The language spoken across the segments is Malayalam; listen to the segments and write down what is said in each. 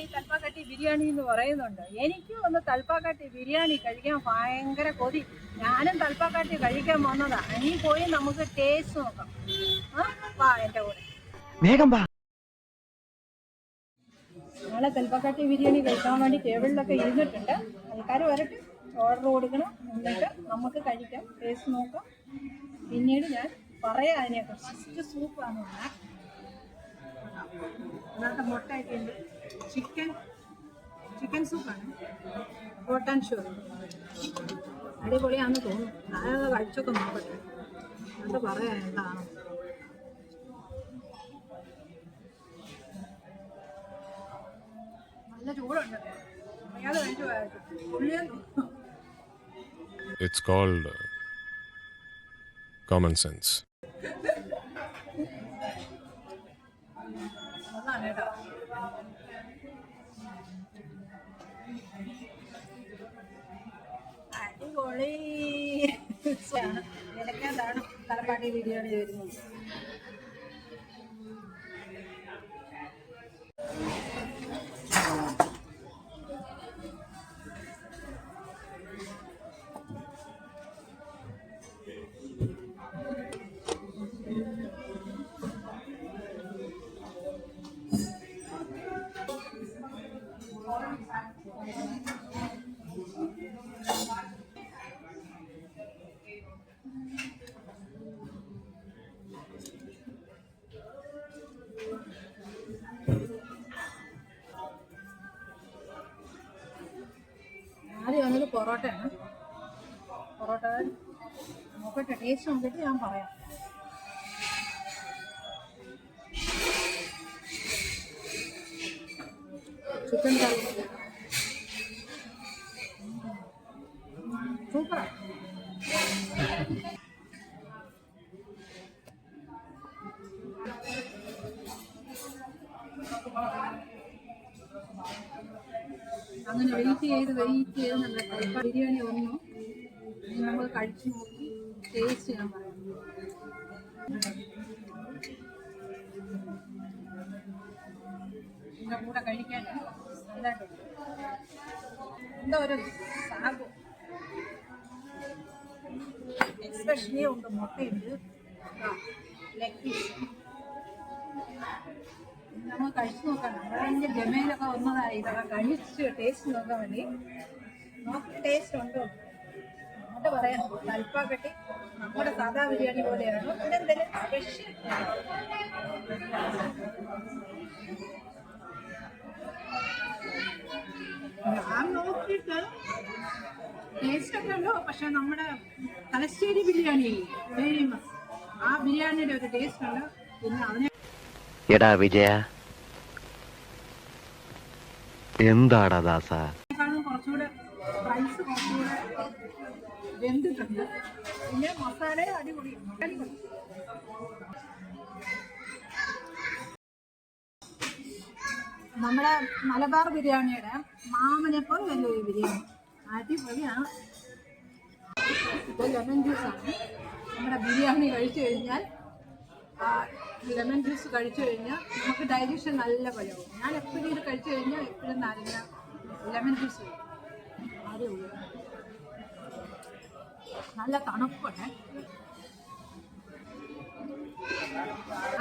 ഈ തൽപ്പാക്കട്ടി ബിരിയാണി എന്ന് പറയുന്നുണ്ട്. എനിക്കും ഒന്ന് തൽപ്പാക്കട്ടി ബിരിയാണി കഴിക്കാൻ ഭയങ്കര കൊതി. ഞാനും തൽപ്പാക്കട്ടി കഴിക്കാൻ വന്നതാ. ഇനി പോയി നമുക്ക് ടേസ്റ്റ് നോക്കാം. വാ എൻ്റെ കൂടെ. വേഗം വാ. നാളെ തൽപ്പാക്കട്ടി ബിരിയാണി കഴിക്കാൻ വേണ്ടി ടേബിളിലൊക്കെ ഇരുന്നിട്ടുണ്ട്. ആൾക്കാർ വരട്ടെ, ഓർഡർ കൊടുക്കണം, എന്നിട്ട് നമുക്ക് കഴിക്കാം, ടേസ്റ്റ് നോക്കാം. പിന്നീട് ഞാൻ പറയാം അതിനെക്കുറിച്ച്. ഫസ്റ്റ് സൂപ്പാണ് അതിനകത്ത് മുട്ടയൊക്കെ ഉണ്ട്. ചിക്കൻ സൂപ്പാണ്. ഹോട്ട് ആൻഡ് ഷുവർ അടിപൊളിയാണെന്ന് തോന്നുന്നു. ഞാനത് കഴിച്ചൊക്കെ നോക്കട്ടെ, എന്നിട്ട് പറയാം എന്താണ്. നല്ല ചൂടുണ്ട്. അറിയാതെ കഴിച്ചു പോയാൽ It's called common sense. അതാണ് കേട്ടോ. അടിപൊളി. നിനക്കെന്താണ് തലപ്പാട്ടി ബിരിയാണി വരുന്നത്? ആദ്യം വന്നത് പൊറോട്ടയാണ്. പൊറോട്ട നോക്കട്ടെ, ടേസ്റ്റ് നോക്കിയിട്ട് ഞാൻ പറയാം. ചിക്കൻ കറി സൂപ്പറാണ്. അങ്ങനെ വെയിറ്റ് ചെയ്ത് നമ്മുടെ തലപ്പാ ബിരിയാണി വന്നു. നമ്മൾ കഴിച്ചു നോക്കി ടേസ്റ്റ് ഞാൻ പറയാം. ഇതിൻ്റെ കൂടെ കഴിക്കാൻ നല്ലതായിട്ടുണ്ട്. എന്താ ഒരു സാഗു എക്സ്പെഷ്യലി ഉണ്ട്. മുട്ടയുണ്ട്, ലെഗ് പീസ്. നമ്മൾ കഴിച്ചു നോക്കാം. നമ്മളതിൻ്റെ ജമയിലൊക്കെ വന്നതായി. ഇതൊക്കെ കഴിച്ച് ടേസ്റ്റ് നോക്കാൻ വേണ്ടി. നോക്കി ടേസ്റ്റ് ഉണ്ടോ എന്നിട്ട് പറയാം. തൽപ്പാക്കട്ടി നമ്മുടെ സാധാ ബിരിയാണി പോലെയാണ്. പിന്നെ എന്തെങ്കിലും സ്പെഷ്യൽ ഞാൻ നോക്കിയിട്ട് ടേസ്റ്റ് ഒക്കെ ഉണ്ടോ. പക്ഷെ നമ്മുടെ തലശ്ശേരി ബിരിയാണി ഫേമസ്, ആ ബിരിയാണിയുടെ ഒരു ടേസ്റ്റ് ഉണ്ട്. പിന്നെ അതിനെ എടാ വിജയ, എന്താടാ ദാസ, കുറച്ചുകൂടെ റൈസ് കുറച്ചുകൂടെ വെന്തിട്ടുണ്ട്. പിന്നെ മസാല അടിപൊളി. നമ്മുടെ മലബാർ ബിരിയാണിയുടെ മാമനെപ്പോൾ വലിയൊരു ബിരിയാണി അടിപൊളിയാണ്. ഇപ്പോൾ ലെമൺ ജ്യൂസാണ്. നമ്മുടെ ബിരിയാണി കഴിച്ചു കഴിഞ്ഞാൽ ലെമൺ ജ്യൂസ് കഴിച്ചു കഴിഞ്ഞാൽ നമുക്ക് ഡൈജഷൻ നല്ല പഴവും. ഞാൻ എപ്പോഴും ഇത് കഴിച്ചു കഴിഞ്ഞാൽ എപ്പോഴും നാരങ്ങ ലെമൺ ജ്യൂസ് അടിപൊളി. നല്ല തണുപ്പുണ്ട്.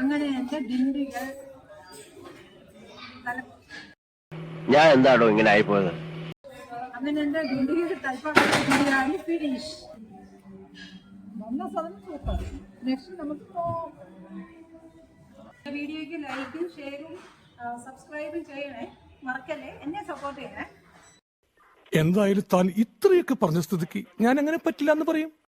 അങ്ങനെ എൻ്റെ ഡിണ്ടികൾ ഞാൻ എന്താണോ ഇങ്ങനെ ആയിപ്പോയത്. അങ്ങനെ എൻ്റെ ഡിണ്ടികൾ തൽപ്പാക്കട്ടി ബിരിയാണി ഫിനിഷ്. നല്ല സാധനം സൂപ്പർ. നെക്സ്റ്റ് നമുക്ക് വീഡിയോയ്ക്ക് ലൈക്കും ഷെയറും സബ്സ്ക്രൈബും ചെയ്യണേ, മറക്കല്ലേ. എന്നെ സപ്പോർട്ട് ചെയ്യണേ. എന്തായാലും താൻ ഇത്രയൊക്കെ പറഞ്ഞ സ്ഥിതിക്ക് ഞാൻ അങ്ങനെ പറ്റില്ല എന്ന് പറയും.